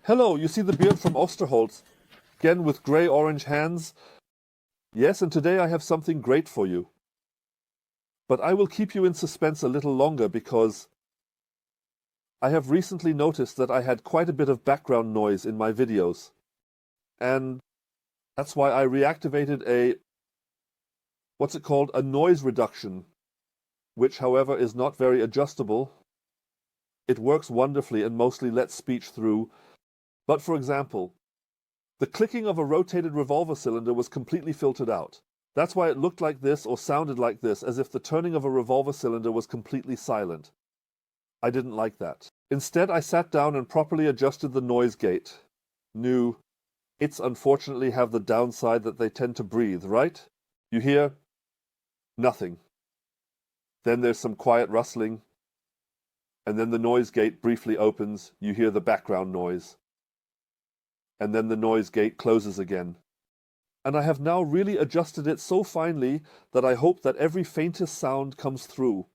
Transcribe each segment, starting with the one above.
Hello, you see the beard from Osterholz, again with grey-orange hands? Yes, and today I have something great for you. But I will keep you in suspense a little longer because I have recently noticed that I had quite a bit of background noise in my videos. And that's why I reactivated what's it called? A noise reduction, which however is not very adjustable. It works wonderfully and mostly lets speech through. But for example, the clicking of a rotated revolver cylinder was completely filtered out. That's why it looked like this or sounded like this, as if the turning of a revolver cylinder was completely silent. I didn't like that. Instead, I sat down and properly adjusted the noise gate. It's unfortunately have the downside that they tend to breathe, right? You hear nothing. Then there's some quiet rustling, and then the noise gate briefly opens, you hear the background noise. And then the noise gate closes again. And I have now really adjusted it so finely that I hope that every faintest sound comes through.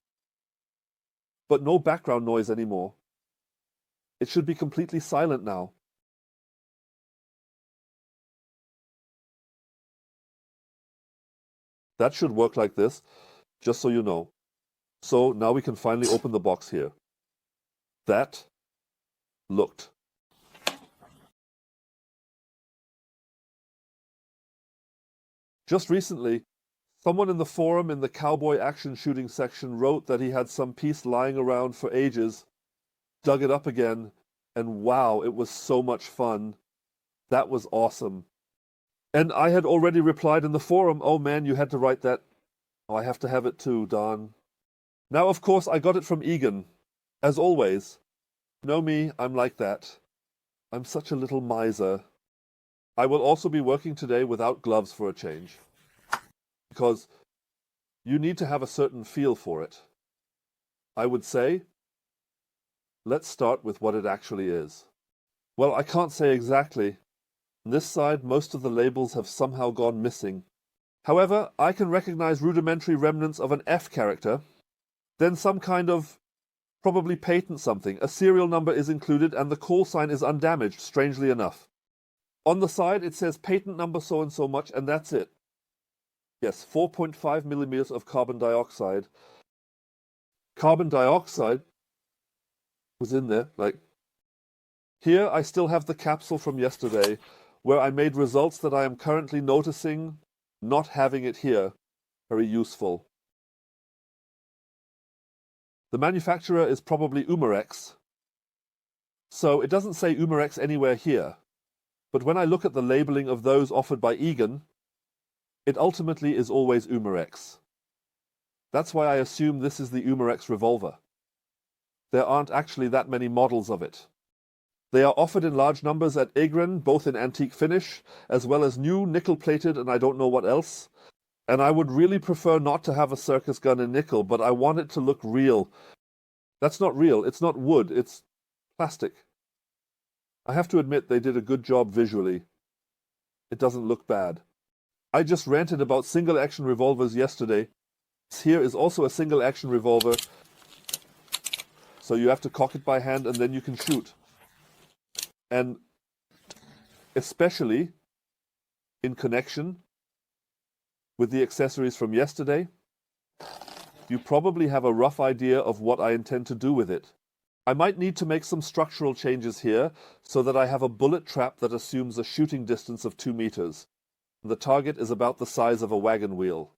But no background noise anymore. It should be completely silent now. That should work like this, just so you know. So now we can finally open the box here. That looked. Just recently, someone in the forum in the cowboy action shooting section wrote that he had some piece lying around for ages, dug it up again, and wow, it was so much fun. That was awesome. And I had already replied in the forum, oh man, you had to write that. Oh, I have to have it too, darn. Now, of course, I got it from Egan. As always. Know me, I'm like that. I'm such a little miser. I will also be working today without gloves for a change. Because you need to have a certain feel for it. I would say, let's start with what it actually is. Well, I can't say exactly. On this side, most of the labels have somehow gone missing. However, I can recognize rudimentary remnants of an F character, then some kind of probably patent something. A serial number is included and the call sign is undamaged, strangely enough. On the side, it says patent number so and so much, and that's it. Yes, 4.5 millimeters of carbon dioxide. Carbon dioxide was in there, like. Here, I still have the capsule from yesterday, where I made results that I am currently noticing not having it here. Very useful. The manufacturer is probably Umarex. So it doesn't say Umarex anywhere here. But when I look at the labeling of those offered by Egan, it ultimately is always Umarex. That's why I assume this is the Umarex revolver. There aren't actually that many models of it. They are offered in large numbers at Airgun, both in antique finish, as well as new nickel-plated and I don't know what else. And I would really prefer not to have a circus gun in nickel, but I want it to look real. That's not real, it's not wood, it's plastic. I have to admit they did a good job visually. It doesn't look bad. I just ranted about single-action revolvers yesterday. Here is also a single-action revolver. So you have to cock it by hand and then you can shoot. And especially in connection with the accessories from yesterday, you probably have a rough idea of what I intend to do with it. I might need to make some structural changes here so that I have a bullet trap that assumes a shooting distance of 2 meters. The target is about the size of a wagon wheel.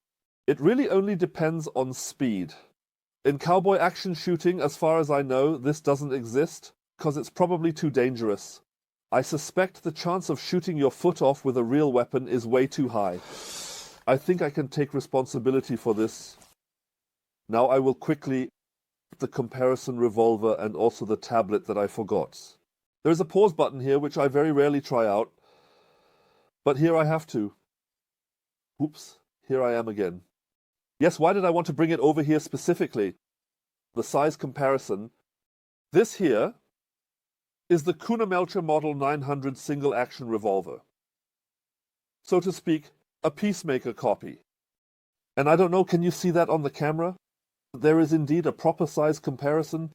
It really only depends on speed. In cowboy action shooting, as far as I know, this doesn't exist because it's probably too dangerous. I suspect the chance of shooting your foot off with a real weapon is way too high. I think I can take responsibility for this. Now I will quickly the comparison revolver and also the tablet that I forgot. There is a pause button here which I very rarely try out, but here I have to. Oops, here I am again. Yes, why did I want to bring it over here specifically? The size comparison. This here is the Kunamelcher Model 900 single-action revolver. So to speak, a peacemaker copy. And I don't know, can you see that on the camera? There is indeed a proper size comparison.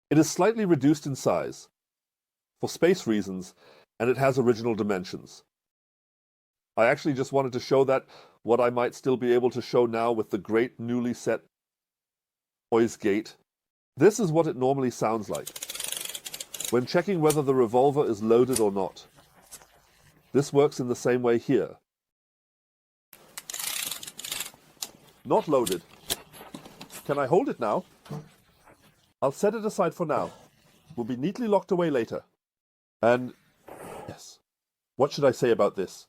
It is slightly reduced in size. for space reasons, and it has original dimensions. I actually just wanted to show that what I might still be able to show now with the great newly set noise gate. This is what it normally sounds like when checking whether the revolver is loaded or not. This works in the same way here. Not loaded. Can I hold it now? I'll set it aside for now. Will be neatly locked away later. And yes, what should I say about this?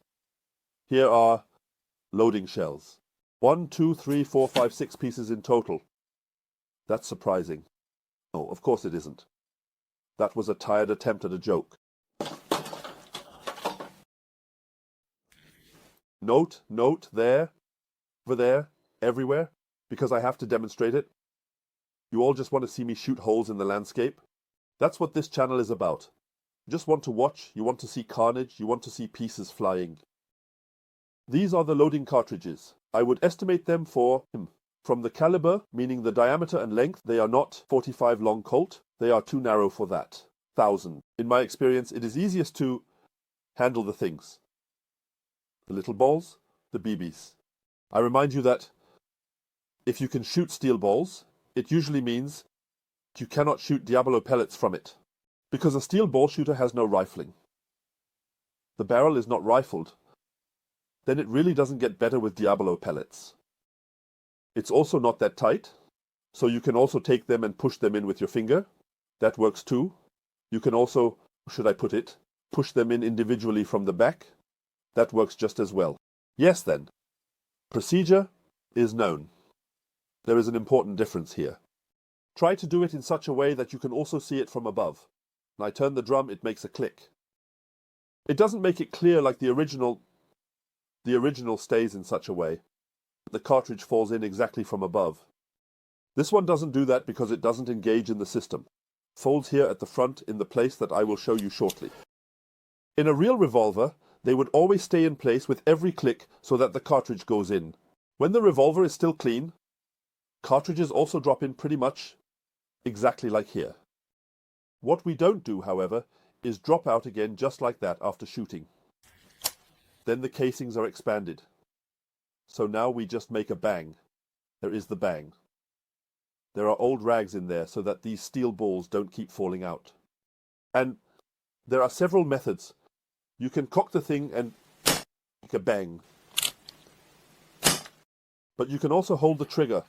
Here are loading shells. 1, 2, 3, 4, 5, 6 pieces in total. That's surprising. No, of course it isn't. That was a tired attempt at a joke. Note, there, over there, everywhere, because I have to demonstrate it. You all just want to see me shoot holes in the landscape. That's what this channel is about. You just want to watch, you want to see carnage, you want to see pieces flying. These are the loading cartridges. I would estimate them from the caliber, meaning the diameter and length, they are not 45 long Colt. They are too narrow for that. 1,000. In my experience, it is easiest to handle the things. The little balls, the BBs. I remind you that if you can shoot steel balls, it usually means you cannot shoot Diablo pellets from it, because a steel ball shooter has no rifling. The barrel is not rifled. Then it really doesn't get better with Diablo pellets. It's also not that tight, so you can also take them and push them in with your finger. That works too. You can also, should I put it, push them in individually from the back. That works just as well. Yes then, procedure is known. There is an important difference here. Try to do it in such a way that you can also see it from above. When I turn the drum, it makes a click. It doesn't make it clear like the original. The original stays in such a way that the cartridge falls in exactly from above. This one doesn't do that because it doesn't engage in the system. It folds here at the front in the place that I will show you shortly. In a real revolver, they would always stay in place with every click so that the cartridge goes in. When the revolver is still clean, cartridges also drop in pretty much exactly like here. What we don't do, however, is drop out again just like that after shooting. Then the casings are expanded. So now we just make a bang. There is the bang. There are old rags in there so that these steel balls don't keep falling out. And there are several methods. You can cock the thing and make a bang. But you can also hold the trigger.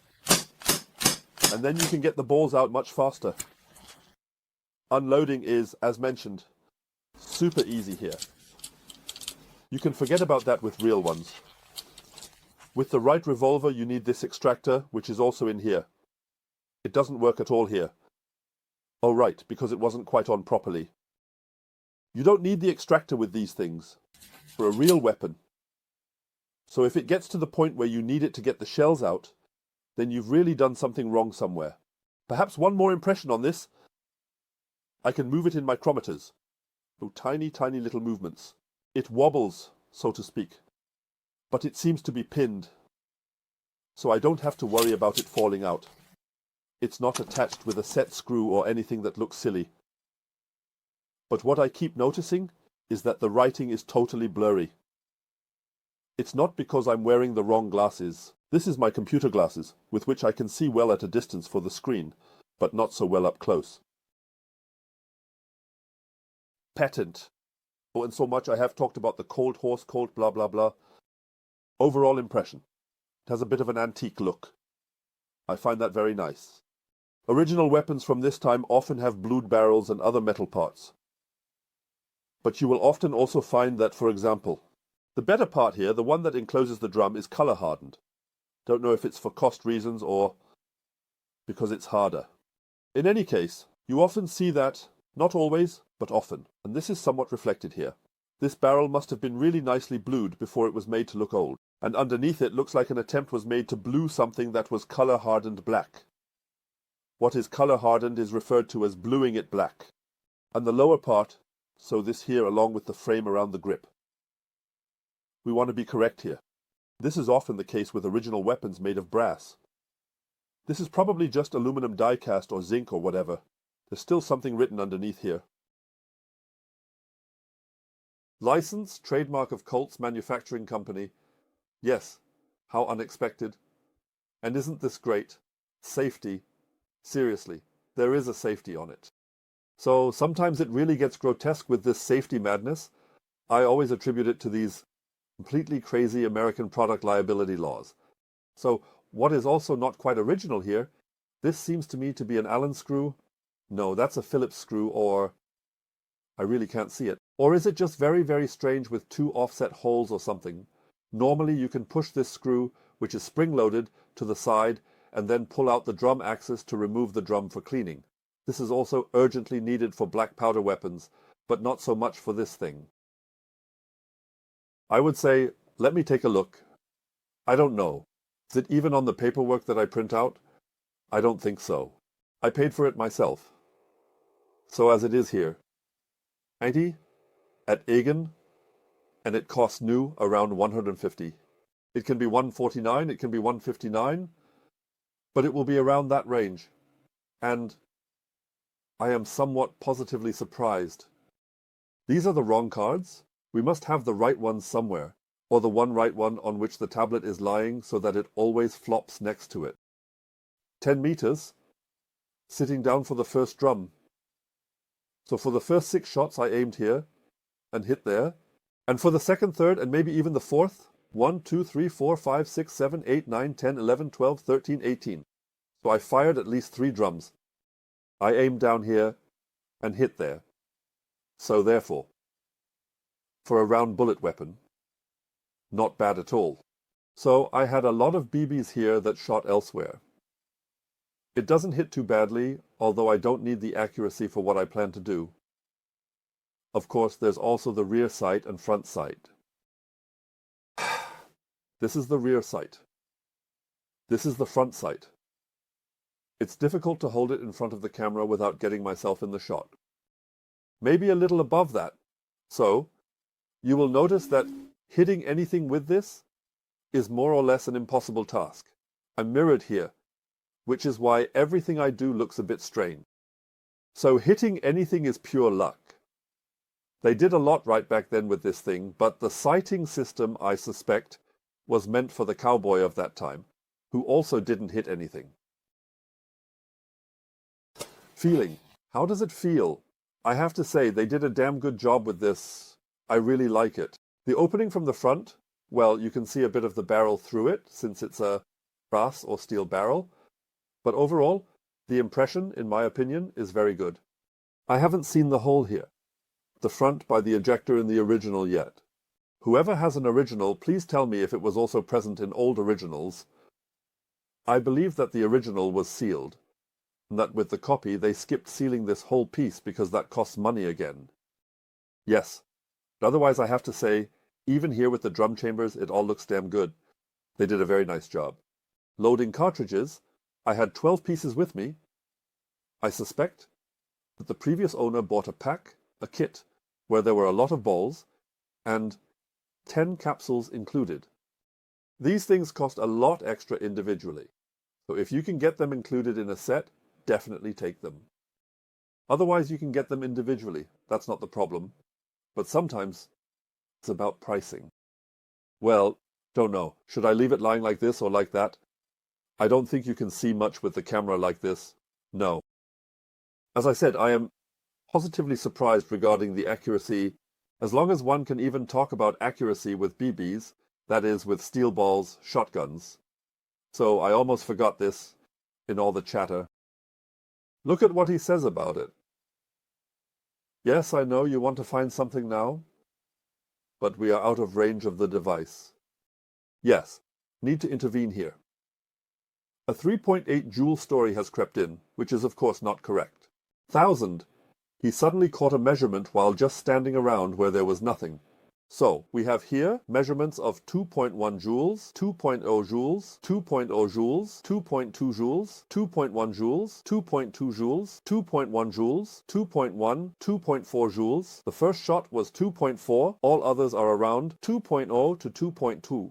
And then you can get the balls out much faster. Unloading is, as mentioned, super easy here. You can forget about that with real ones. With the right revolver, you need this extractor, which is also in here. It doesn't work at all here. Oh right, because it wasn't quite on properly. You don't need the extractor with these things for a real weapon. So if it gets to the point where you need it to get the shells out, then you've really done something wrong somewhere. Perhaps one more impression on this. I can move it in micrometers. Oh, tiny, tiny little movements. It wobbles, so to speak, but it seems to be pinned, so I don't have to worry about it falling out. It's not attached with a set screw or anything that looks silly. But what I keep noticing is that the writing is totally blurry. It's not because I'm wearing the wrong glasses. This is my computer glasses, with which I can see well at a distance for the screen, but not so well up close. Patent. Oh, and so much I have talked about the Colt horse, Colt blah blah blah. Overall impression. It has a bit of an antique look. I find that very nice. Original weapons from this time often have blued barrels and other metal parts. But you will often also find that, for example, the better part here, the one that encloses the drum, is color hardened. Don't know if it's for cost reasons or because it's harder. In any case, you often see that, not always, but often, and this is somewhat reflected here. This barrel must have been really nicely blued before it was made to look old, and underneath it looks like an attempt was made to blue something that was color-hardened black. What is color-hardened is referred to as bluing it black. And the lower part, so this here along with the frame around the grip. We want to be correct here. This is often the case with original weapons made of brass. This is probably just aluminum die cast or zinc or whatever. There's still something written underneath here. License, trademark of Colt's manufacturing company. Yes, how unexpected. And isn't this great? Safety. Seriously, there is a safety on it. So sometimes it really gets grotesque with this safety madness. I always attribute it to these completely crazy American product liability laws. So what is also not quite original here, this seems to me to be an Allen screw. No, that's a Phillips screw, or I really can't see it. Or is it just very, very strange with two offset holes or something? Normally you can push this screw, which is spring-loaded, to the side and then pull out the drum axis to remove the drum for cleaning. This is also urgently needed for black powder weapons, but not so much for this thing. I would say, let me take a look. I don't know. Is it even on the paperwork that I print out? I don't think so. I paid for it myself. So as it is here. Hände at Airgun, and it costs new around 150. It can be 149, it can be 159, but it will be around that range. And I am somewhat positively surprised. These are the wrong cards. We must have the right ones somewhere, or the one right one on which the tablet is lying so that it always flops next to it. 10 meters, sitting down for the first drum. So for the first 6 shots I aimed here and hit there, and for the second, third, and maybe even the fourth, 1, 2, 3, 4, 5, 6, 7, 8, 9, 10, 11, 12, 13, 18. So I fired at least 3 drums. I aimed down here and hit there. So therefore, for a round bullet weapon, not bad at all. So I had a lot of BBs here that shot elsewhere. It doesn't hit too badly, although I don't need the accuracy for what I plan to do. Of course, there's also the rear sight and front sight. This is the rear sight. This is the front sight. It's difficult to hold it in front of the camera without getting myself in the shot. Maybe a little above that. So, you will notice that hitting anything with this is more or less an impossible task. I'm mirrored here, which is why everything I do looks a bit strange. So hitting anything is pure luck. They did a lot right back then with this thing, but the sighting system, I suspect, was meant for the cowboy of that time, who also didn't hit anything. Feeling. How does it feel? I have to say, they did a damn good job with this. I really like it. The opening from the front, well, you can see a bit of the barrel through it, since it's a brass or steel barrel. But overall, the impression, in my opinion, is very good. I haven't seen the hole here, the front by the ejector in the original yet. Whoever has an original, please tell me if it was also present in old originals. I believe that the original was sealed, and that with the copy they skipped sealing this whole piece because that costs money again. Yes, but otherwise I have to say, even here with the drum chambers, it all looks damn good. They did a very nice job. Loading cartridges, I had 12 pieces with me. I suspect that the previous owner bought a pack, a kit, where there were a lot of balls, and 10 capsules included. These things cost a lot extra individually, so if you can get them included in a set, definitely take them. Otherwise you can get them individually, that's not the problem, but sometimes it's about pricing. Well, don't know, should I leave it lying like this or like that? I don't think you can see much with the camera like this. No. As I said, I am positively surprised regarding the accuracy, as long as one can even talk about accuracy with BBs, that is, with steel balls, shotguns. So I almost forgot this in all the chatter. Look at what he says about it. Yes, I know you want to find something now, but we are out of range of the device. Yes, need to intervene here. A 3.8 joule story has crept in, which is of course not correct. 1,000. He suddenly caught a measurement while just standing around where there was nothing. So, we have here measurements of 2.1 joules, 2.0 joules, 2.0 joules, 2.2 joules, 2.1 joules, 2.2 joules, 2.1 joules, 2.1, 2.4 joules. The first shot was 2.4, all others are around 2.0 to 2.2.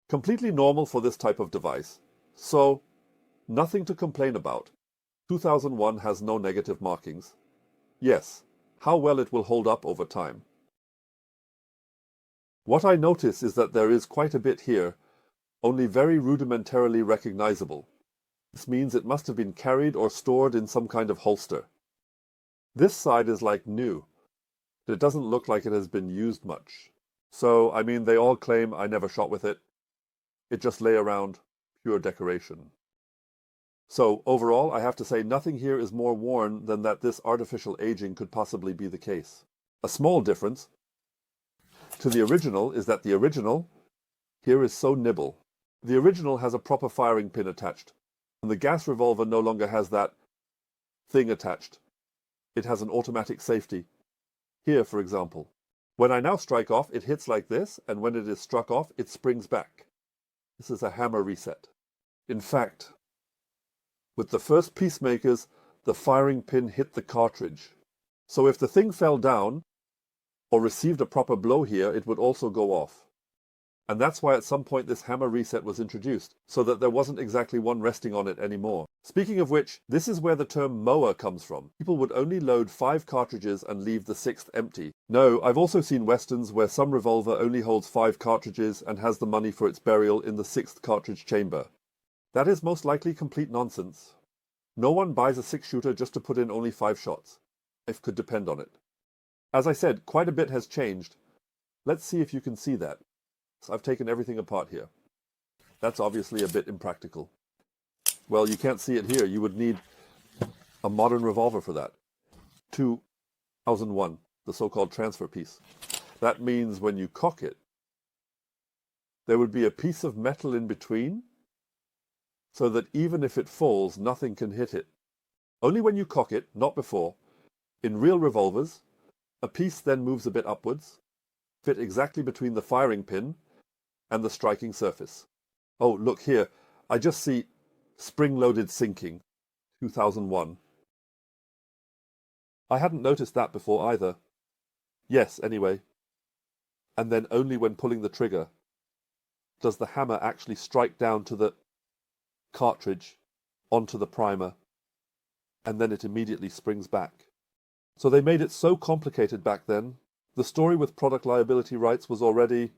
Completely normal for this type of device. So, nothing to complain about. 2001 has no negative markings. Yes, how well it will hold up over time. What I notice is that there is quite a bit here, only very rudimentarily recognizable. This means it must have been carried or stored in some kind of holster. This side is like new. It doesn't look like it has been used much. So, I mean, they all claim I never shot with it. It just lay around, pure decoration. So, overall, I have to say nothing here is more worn than that this artificial aging could possibly be the case. A small difference to the original is that the original here is so nibble. The original has a proper firing pin attached, and the gas revolver no longer has that thing attached. It has an automatic safety. Here, for example, when I now strike off, it hits like this, and when it is struck off, it springs back. This is a hammer reset. In fact, with the first Peacemakers, the firing pin hit the cartridge. So if the thing fell down, or received a proper blow here, it would also go off. And that's why at some point this hammer reset was introduced, so that there wasn't exactly one resting on it anymore. Speaking of which, this is where the term mower comes from. People would only load 5 cartridges and leave the 6th empty. No, I've also seen westerns where some revolver only holds 5 cartridges and has the money for its burial in the 6th cartridge chamber. That is most likely complete nonsense. No one buys a 6-shooter just to put in only 5 shots. Life could depend on it. As I said, quite a bit has changed. Let's see if you can see that. So I've taken everything apart here. That's obviously a bit impractical. Well, you can't see it here. You would need a modern revolver for that. 2001, the so-called transfer piece. That means when you cock it, there would be a piece of metal in between, so that even if it falls, nothing can hit it. Only when you cock it, not before. In real revolvers, a piece then moves a bit upwards, fit exactly between the firing pin and the striking surface. Oh, look here. I just see spring-loaded sinking, 2001. I hadn't noticed that before either. Yes, anyway. And then only when pulling the trigger does the hammer actually strike down to the cartridge onto the primer, and then it immediately springs back. So they made it so complicated back then. The story with product liability rights was already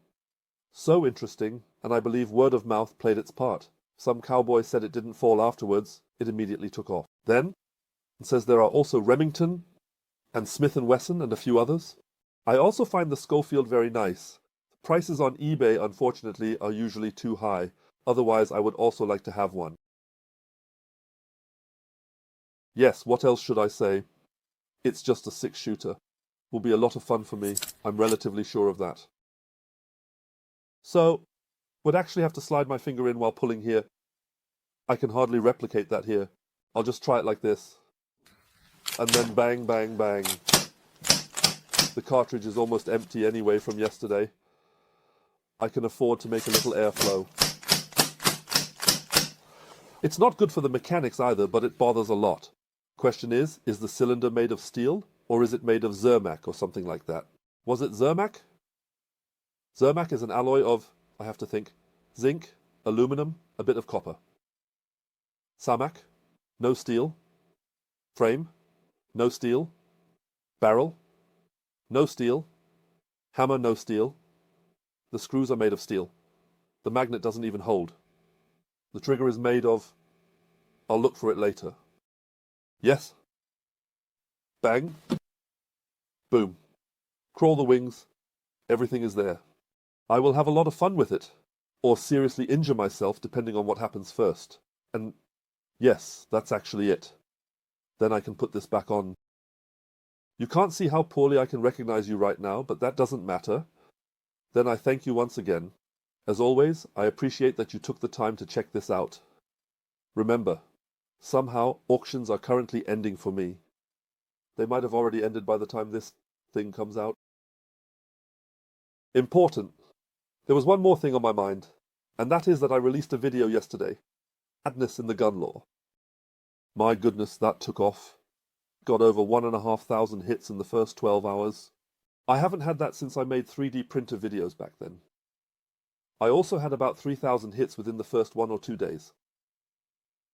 so interesting, and I believe word of mouth played its part. Some cowboy said it didn't fall afterwards, it immediately took off. Then, it says there are also Remington and Smith & Wesson and a few others. I also find the Schofield very nice. The prices on eBay, unfortunately, are usually too high. Otherwise, I would also like to have one. Yes, what else should I say? It's just a 6-shooter. Will be a lot of fun for me. I'm relatively sure of that. So, would actually have to slide my finger in while pulling here. I can hardly replicate that here. I'll just try it like this. And then bang, bang, bang. The cartridge is almost empty anyway from yesterday. I can afford to make a little airflow. It's not good for the mechanics either, but it bothers a lot. Question is the cylinder made of steel, or is it made of Zermac or something like that? Was it Zermac? Zermac is an alloy of, I have to think, zinc, aluminum, a bit of copper. Samac, no steel. Frame, no steel. Barrel, no steel. Hammer, no steel. The screws are made of steel. The magnet doesn't even hold. The trigger is made of... I'll look for it later. Yes. Bang. Boom. Crawl the wings. Everything is there. I will have a lot of fun with it, or seriously injure myself depending on what happens first. And yes, that's actually it. Then I can put this back on. You can't see how poorly I can recognize you right now, but that doesn't matter. Then I thank you once again. As always, I appreciate that you took the time to check this out. Remember, somehow auctions are currently ending for me. They might have already ended by the time this thing comes out. Important. There was one more thing on my mind, and that is that I released a video yesterday. Madness in the gun law. My goodness, that took off. Got over 1,500 hits in the first 12 hours. I haven't had that since I made 3D printer videos back then. I also had about 3,000 hits within the first 1 or 2 days.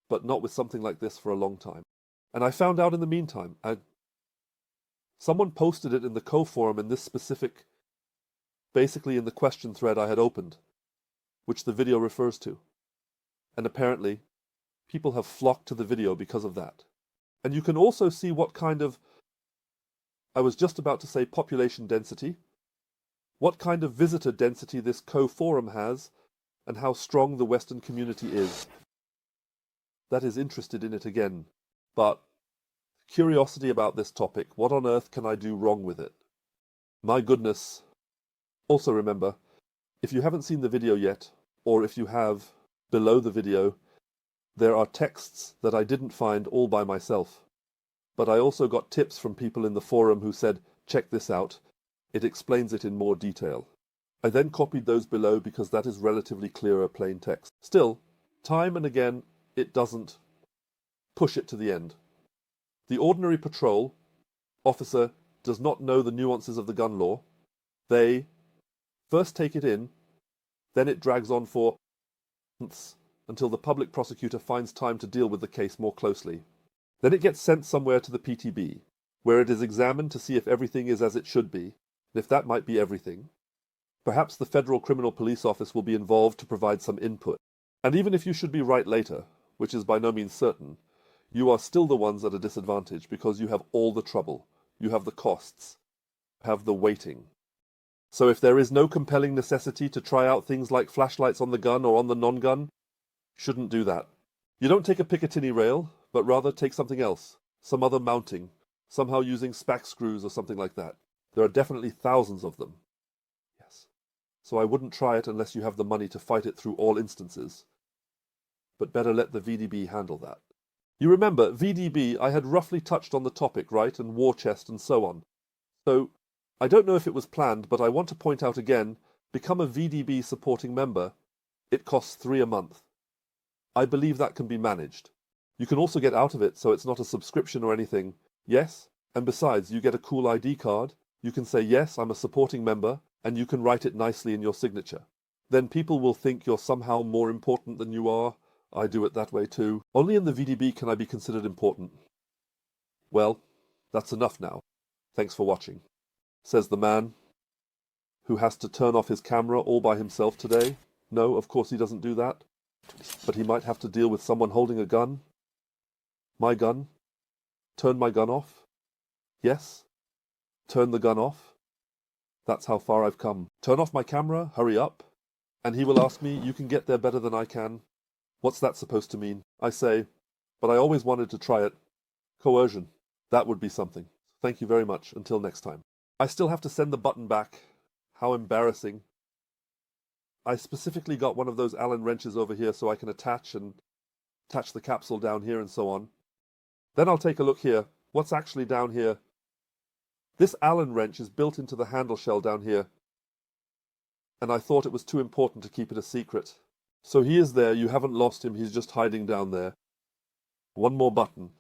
But not with something like this for a long time. And I found out in the meantime, someone posted it in the co-forum in this specific basically in the question thread I had opened, which the video refers to. And apparently, people have flocked to the video because of that. And you can also see what kind of, I was just about to say population density, what kind of visitor density this co-forum has, and how strong the Western community is. That is interested in it again. But curiosity about this topic, what on earth can I do wrong with it? My goodness. Also remember, if you haven't seen the video yet, or if you have, below the video, there are texts that I didn't find all by myself. But I also got tips from people in the forum who said, check this out. It explains it in more detail. I then copied those below because that is relatively clearer plain text. Still, time and again, it doesn't push it to the end. The ordinary patrol officer does not know the nuances of the gun law. They first take it in, then it drags on for months until the public prosecutor finds time to deal with the case more closely. Then it gets sent somewhere to the PTB, where it is examined to see if everything is as it should be, and if that might be everything. Perhaps the Federal Criminal Police Office will be involved to provide some input. And even if you should be right later, which is by no means certain, you are still the ones at a disadvantage because you have all the trouble, you have the costs, you have the waiting. So if there is no compelling necessity to try out things like flashlights on the gun or on the non-gun, you shouldn't do that. You don't take a Picatinny rail, but rather take something else, some other mounting, somehow using spack screws or something like that. There are definitely thousands of them. Yes. So I wouldn't try it unless you have the money to fight it through all instances. But better let the VDB handle that. You remember, VDB, I had roughly touched on the topic, right, and war chest and so on. So, I don't know if it was planned, but I want to point out again, become a VDB supporting member. It costs $3 a month. I believe that can be managed. You can also get out of it, so it's not a subscription or anything. Yes, and besides, you get a cool ID card. You can say, yes, I'm a supporting member, and you can write it nicely in your signature. Then people will think you're somehow more important than you are. I do it that way too. Only in the VDB can I be considered important. Well, that's enough now. Thanks for watching. Says the man who has to turn off his camera all by himself today. No, of course he doesn't do that. But he might have to deal with someone holding a gun. My gun. Turn my gun off. Yes. Turn the gun off. That's how far I've come. Turn off my camera, hurry up. And he will ask me, you can get there better than I can. What's that supposed to mean? I say, but I always wanted to try it. Coercion. That would be something. Thank you very much. Until next time. I still have to send the button back. How embarrassing. I specifically got one of those Allen wrenches over here so I can attach the capsule down here and so on. Then I'll take a look here. What's actually down here? This Allen wrench is built into the handle shell down here. And I thought it was too important to keep it a secret. So he is there, you haven't lost him, he's just hiding down there. One more button.